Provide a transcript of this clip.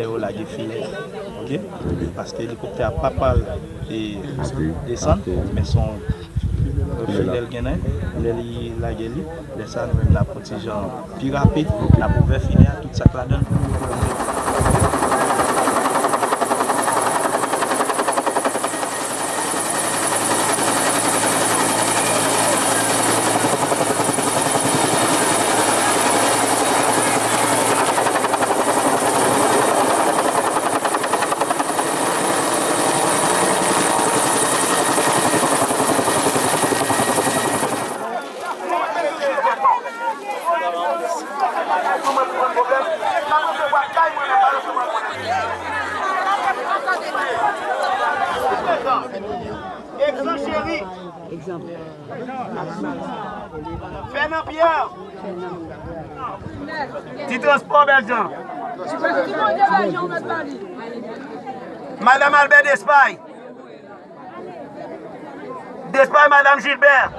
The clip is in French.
hélicoptère la filet, ok? Parce que l'hélicoptère n'a pas pas descendre, mais son fidèle gagnant, la gueule, les ça nous même la protection plus rapide, la pouvait finir tout ça là-dedans. Exemple chéri. Exemple. Fernand Pierre. Petit transport Belgian. Madame Albert Despagne. Despagne, Madame Gilbert.